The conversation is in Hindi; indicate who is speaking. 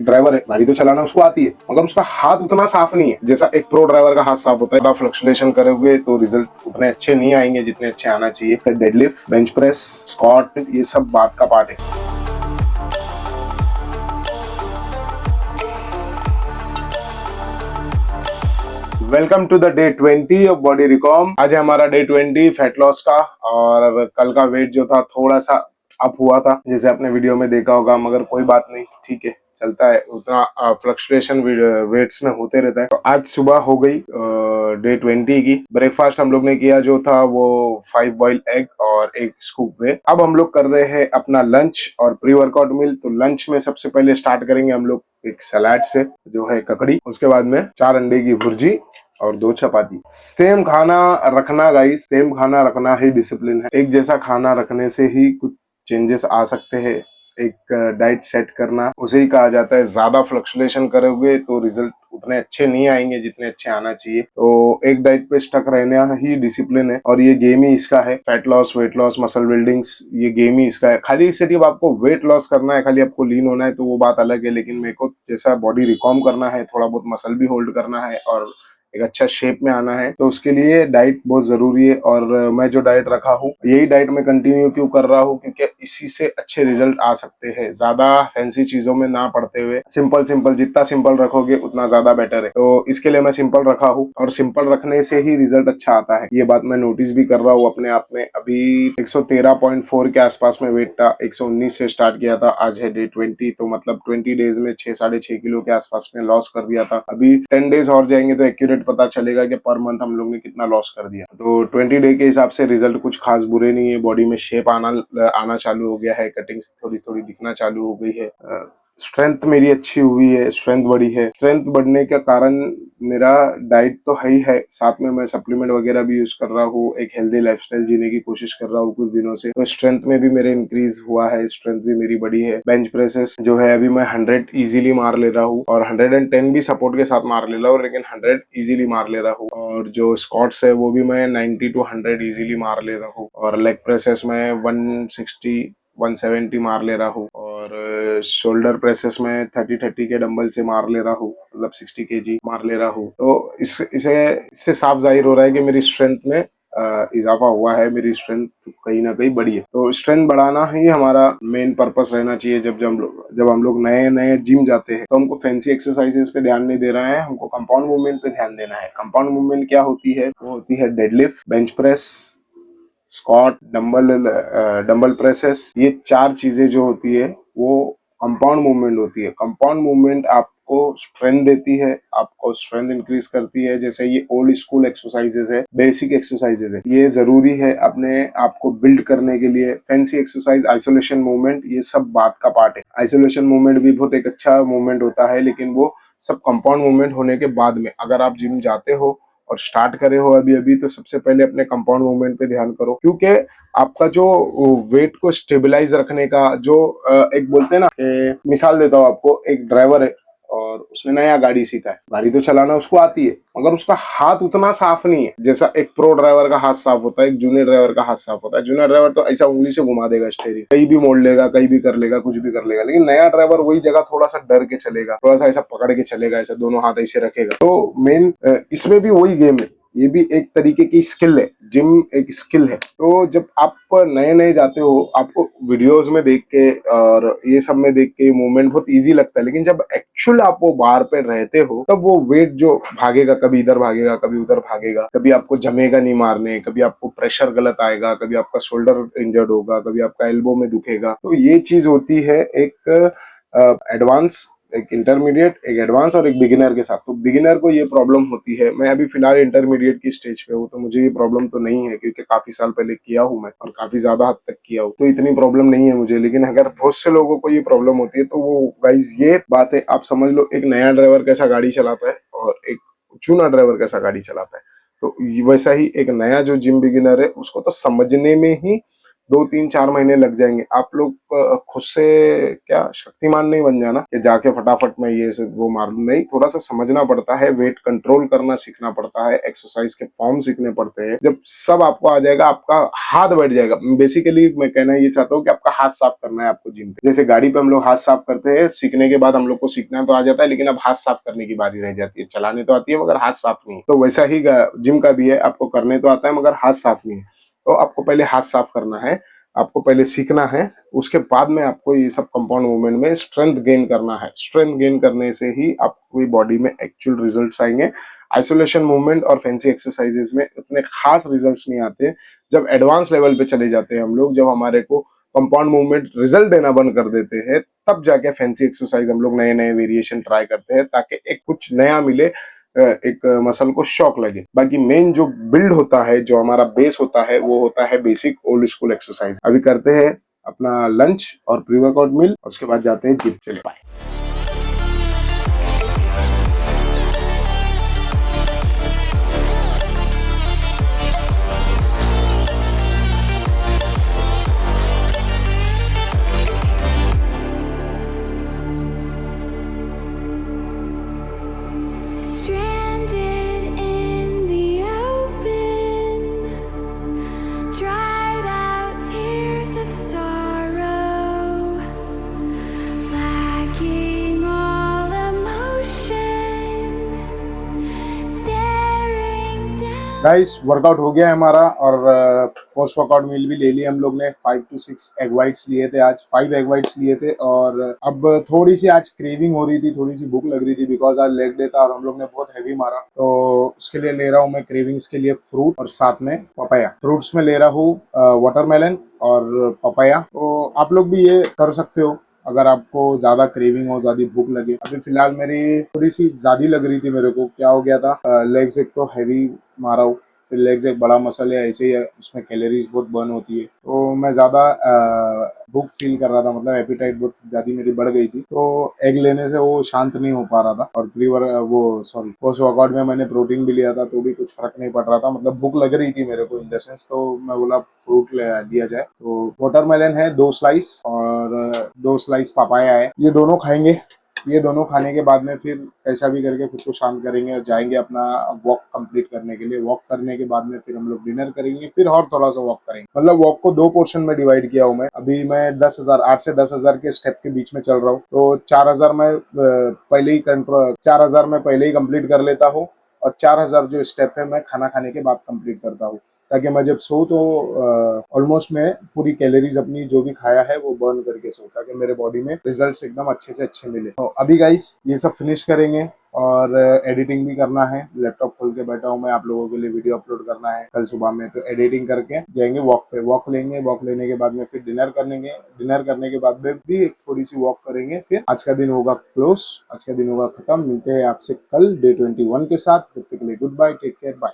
Speaker 1: ड्राइवर है, गाड़ी तो चलाना उसको आती है, मगर उसका हाथ उतना साफ नहीं है जैसा एक प्रो ड्राइवर का हाथ साफ होता है। फ्लक्चुएशन करोगे तो रिजल्ट उतने अच्छे नहीं आएंगे जितने अच्छे आना चाहिए। डेडलिफ्ट, बेंच प्रेस, स्क्वाट, ये सब बात का पार्ट है। Welcome to the day 20 of body recomp. आज है हमारा डे 20 फैट लॉस का, और कल का वेट जो था थोड़ा सा अप हुआ था जैसे आपने वीडियो में देखा होगा, मगर कोई बात नहीं, ठीक है, चलता है। उतना फ्लक्चुएशन वेट्स में होते रहता है। तो आज सुबह हो गई डे 20 की। ब्रेकफास्ट हम लोग ने किया जो था वो 5 बॉइल्ड एग और एक स्कूप वे। अब हम लोग कर रहे हैं अपना लंच और प्री वर्कआउट मील। तो लंच में सबसे पहले स्टार्ट करेंगे हम लोग एक सलाद से, जो है ककड़ी। उसके बाद में 4 अंडे की भुर्जी और 2 चपाती। सेम खाना रखना गाइस, सेम खाना रखना ही डिसिप्लिन है। एक जैसा खाना रखने से ही कुछ चेंजेस आ सकते हैं। एक डाइट सेट करना उसे ही कहा जाता है। ज्यादा फ्लक्चुएशन करोगे तो रिजल्ट उतने अच्छे नहीं आएंगे जितने अच्छे आना चाहिए। तो एक डाइट पे स्टक रहना ही डिसिप्लिन है, और ये गेम ही इसका है। Fat loss, weight loss, muscle buildings, ये गेम ही इसका है। खाली सिर्फ आपको वेट लॉस करना है, खाली आपको लीन होना है तो वो बात अलग है, लेकिन मेरे को जैसा बॉडी रिकॉर्म करना है, थोड़ा बहुत मसल भी होल्ड करना है और एक अच्छा शेप में आना है, तो उसके लिए डाइट बहुत जरूरी है। और मैं जो डाइट रखा हूँ यही डाइट में कंटिन्यू क्यों कर रहा हूँ, क्योंकि इसी से अच्छे रिजल्ट आ सकते हैं। ज्यादा फैंसी चीजों में ना पड़ते हुए सिंपल सिंपल, जितना सिंपल रखोगे उतना ज्यादा बेटर है। तो इसके लिए मैं सिंपल रखा हूँ, और सिंपल रखने से ही रिजल्ट अच्छा आता है। ये बात मैं नोटिस भी कर रहा हूँ अपने आप में। अभी 113.4 के आसपास में वेट था, 119 से स्टार्ट किया था, आज है डे 20। तो मतलब 20 डेज में 6-6.5 किलो के आसपास में लॉस कर दिया था। अभी 10 डेज और जाएंगे तो एक्यूरेट पता चलेगा कि पर मंथ हम लोग ने कितना लॉस कर दिया। तो 20 डे के हिसाब से रिजल्ट कुछ खास बुरे नहीं है। बॉडी में शेप आना चालू हो गया है, कटिंग्स थोड़ी थोड़ी दिखना चालू हो गई है। स्ट्रेंथ मेरी अच्छी हुई है, स्ट्रेंथ बढ़ी है। स्ट्रेंथ बढ़ने का कारण मेरा डाइट तो है ही है, साथ में मैं सप्लीमेंट वगैरह भी यूज कर रहा हूँ। एक हेल्दी लाइफस्टाइल जीने की कोशिश कर रहा हूँ कुछ दिनों से। तो स्ट्रेंथ में भी मेरे इंक्रीज हुआ है, स्ट्रेंथ भी मेरी बढ़ी है। बेंच प्रेसेस जो है अभी मैं 100 इजीली मार ले रहा हूँ, और 110 भी सपोर्ट के साथ मार ले रहा हूँ, लेकिन 100 इजीली मार ले रहा हूँ। और जो स्क्वाट्स है वो भी मैं 90 to 100 इजीली मार ले रहा हूँ। और लेग प्रेसेस में 160 170 मार ले रहा हूँ। और शोल्डर प्रेसेस में 30 के डंबल से मार ले रहा हूँ, मतलब 60 kg मार ले रहा हूँ। तो इससे साफ जाहिर हो रहा है कि मेरी स्ट्रेंथ में इजाफा हुआ है, मेरी स्ट्रेंथ कहीं ना कहीं बढ़ी है। तो स्ट्रेंथ बढ़ाना ही हमारा मेन पर्पस रहना चाहिए। जब हम लोग नए नए जिम जाते हैं तो हमको फैंसी एक्सरसाइजेस पे ध्यान नहीं दे रहा है, हमको कंपाउंड मूवमेंट पे ध्यान देना है। कंपाउंड मूवमेंट क्या होती है? वो होती है deadlift, bench press, squat, dumbbell presses. ये 4 चीजें जो होती है वो कंपाउंड मूवमेंट होती है। कंपाउंड मूवमेंट आपको स्ट्रेंथ देती है, आपको स्ट्रेंथ इंक्रीज करती है। जैसे ये ओल्ड स्कूल एक्सरसाइजेस है, बेसिक एक्सरसाइजेस है, ये जरूरी है अपने आप को बिल्ड करने के लिए। फैंसी एक्सरसाइज, आइसोलेशन मूवमेंट, ये सब बात का पार्ट है। आइसोलेशन मूवमेंट भी बहुत एक अच्छा मूवमेंट होता है, लेकिन वो सब कंपाउंड मूवमेंट होने के बाद में। अगर आप जिम जाते हो और स्टार्ट करे हो अभी अभी, तो सबसे पहले अपने कंपाउंड मूवमेंट पे ध्यान करो, क्योंकि आपका जो वेट को स्टेबलाइज रखने का जो एक बोलते हैं ना, मिसाल देता हूँ आपको। एक ड्राइवर है और उसने नया गाड़ी सीखा है, गाड़ी तो चलाना उसको आती है, मगर उसका हाथ उतना साफ नहीं है जैसा एक प्रो ड्राइवर का हाथ साफ होता है, एक जूनियर ड्राइवर का हाथ साफ होता है। जूनियर ड्राइवर तो ऐसा उंगली से घुमा देगा स्टीयरिंग, कहीं भी मोड़ लेगा, कहीं भी कर लेगा, कुछ भी कर लेगा। लेकिन नया ड्राइवर वही जगह थोड़ा सा डर के चलेगा, थोड़ा सा ऐसा पकड़ के चलेगा, ऐसा दोनों हाथ ऐसे रखेगा। तो मेन इसमें भी वही गेम है, ये भी एक तरीके की स्किल है। जिम एक स्किल है। तो जब आप नए नए जाते हो, आपको वीडियोस में देख के और ये सब में देख के मूवमेंट बहुत इजी लगता है, लेकिन जब एक्चुअल आप वो बार पे रहते हो तब वो वेट जो भागेगा, कभी इधर भागेगा, कभी उधर भागेगा, कभी आपको जमेगा नहीं मारने, कभी आपको प्रेशर गलत आएगा, कभी आपका शोल्डर इंजर्ड होगा, कभी आपका एल्बो में दुखेगा। तो ये चीज होती है एक एडवांस, एक इंटरमीडिएट, एक एडवांस और एक बिगिनर के साथ। तो बिगिनर को ये प्रॉब्लम होती है। मैं अभी फिलहाल इंटरमीडिएट की स्टेज पे हूँ, तो मुझे ये प्रॉब्लम तो नहीं है, क्योंकि काफी साल पहले किया हूँ मैं और काफी ज्यादा हद तक किया हूँ, तो इतनी प्रॉब्लम नहीं है मुझे। लेकिन अगर बहुत से लोगों को ये प्रॉब्लम होती है, तो वो गाइज ये बात है, आप समझ लो एक नया ड्राइवर कैसा गाड़ी चलाता है और एक चूना ड्राइवर कैसा गाड़ी चलाता है। तो वैसा ही एक नया जो जिम बिगिनर है उसको तो समझने में ही 2-3-4 महीने लग जाएंगे। आप लोग खुद से क्या शक्तिमान नहीं बन जाना कि जाके फटाफट में ये वो मार लूं। नहीं, थोड़ा सा समझना पड़ता है, वेट कंट्रोल करना सीखना पड़ता है, एक्सरसाइज के फॉर्म सीखने पड़ते हैं। जब सब आपको आ जाएगा, आपका हाथ बैठ जाएगा। बेसिकली मैं कहना ये चाहता हूँ कि आपका हाथ साफ करना है आपको जिम पे। जैसे गाड़ी पे हम लोग हाथ साफ करते हैं, सीखने के बाद हम लोग को सीखना तो आ जाता है, लेकिन अब हाथ साफ करने की बारी रह जाती है। चलाने तो आती है मगर हाथ साफ नहीं है। तो वैसा ही जिम का भी है, आपको करने तो आता है मगर हाथ साफ नहीं है। तो आपको पहले हाथ साफ करना है, आपको पहले सीखना है, उसके बाद में आपको ये सब कंपाउंड मूवमेंट में स्ट्रेंथ गेन करना है। स्ट्रेंथ गेन करने से ही आपकी बॉडी में एक्चुअल रिजल्ट्स आएंगे। आइसोलेशन मूवमेंट और फैंसी एक्सरसाइजेस में उतने खास रिजल्ट्स नहीं आते। जब एडवांस लेवल पे चले जाते हैं हम लोग, जब हमारे को कंपाउंड मूवमेंट रिजल्ट देना बंद कर देते हैं, तब जाके फैंसी एक्सरसाइज हम लोग नए नए वेरिएशन ट्राई करते हैं, ताकि एक कुछ नया मिले, एक मसल को शॉक लगे। बाकी मेन जो बिल्ड होता है, जो हमारा बेस होता है, वो होता है बेसिक ओल्ड स्कूल एक्सरसाइज। अभी करते हैं अपना लंच और प्री वर्कआउट मील, और उसके बाद जाते हैं जिम। चलिए bye.
Speaker 2: Stranded in the open, dried out tears of sorrow, lacking all emotion, staring down।
Speaker 1: Guys, workout हो गया है हमारा, और पोस्ट वर्कआउट मील भी ले ली हम लोग ने। 5 to 6 एग वाइट्स लिए थे आज, 5 एग वाइट्स लिए थे। और अब थोड़ी सी आज क्रेविंग हो रही थी, थोड़ी सी भूख लग रही थी, बिकॉज आज लेग डे था और हम लोग ने बहुत हैवी मारा। तो उसके लिए ले रहा हूँ मैं क्रेविंग्स के लिए फ्रूट, और साथ में पपाया। फ्रूट्स में ले रहा हूँ वाटरमेलन और पपाया। तो आप लोग भी ये कर सकते हो अगर आपको ज्यादा क्रेविंग हो, ज्यादा भूख लगे। अभी फिलहाल मेरी थोड़ी सी ज्यादा लग रही थी मेरे को। क्या हो गया था, लेग्स एक तो हैवी मारा हूँ, फिर लेग्स एक बड़ा मसल है, ऐसे ही है, उसमें कैलोरीज बहुत बर्न होती है। तो मैं ज्यादा भूख फील कर रहा था, मतलब एपिटाइट बहुत ज्यादा मेरी बढ़ गई थी। तो एग लेने से वो शांत नहीं हो पा रहा था। और पोस्ट वर्कआउट में मैंने प्रोटीन भी लिया था, तो भी कुछ फर्क नहीं पड़ रहा था। मतलब भूख लग रही थी मेरे को इन द सेंस। तो मैं बोला फ्रूट लिया जाए। तो वाटरमेलन है 2 स्लाइस, और 2 स्लाइस पपाया है। ये दोनों खाएंगे। ये दोनों खाने के बाद में फिर कैसा भी करके खुद को शांत करेंगे और जाएंगे अपना वॉक कंप्लीट करने के लिए। वॉक करने के बाद में फिर हम लोग डिनर करेंगे, फिर और थोड़ा सा वॉक करेंगे। मतलब वॉक को 2 पोर्शन में डिवाइड किया हूँ मैं। अभी मैं 10,000 8 से 10,000 के स्टेप के बीच में चल रहा हूँ। तो 4,000 में पहले ही कंप्लीट कर लेता हूँ, और 4,000 जो स्टेप है मैं खाना खाने के बाद कंप्लीट करता हूँ, ताकि मैं जब सो तो ऑलमोस्ट मैं पूरी कैलोरीज अपनी जो भी खाया है वो बर्न करके सो, ताकि मेरे बॉडी में रिजल्ट्स एकदम अच्छे से अच्छे मिले। तो अभी गाइस ये सब फिनिश करेंगे, और एडिटिंग भी करना है। लैपटॉप खोल के बैठा हूँ मैं, आप लोगों के लिए वीडियो अपलोड करना है कल सुबह में। तो एडिटिंग करके जाएंगे वॉक पे। वॉक लेंगे, वॉक लेने के बाद में फिर डिनर करेंगे। डिनर करने के बाद में भी एक थोड़ी सी वॉक करेंगे। फिर आज का दिन होगा क्लोज, आज का दिन होगा खत्म। मिलते हैं आपसे कल डे 21 के साथ। तब तक के लिए good bye, take care, bye.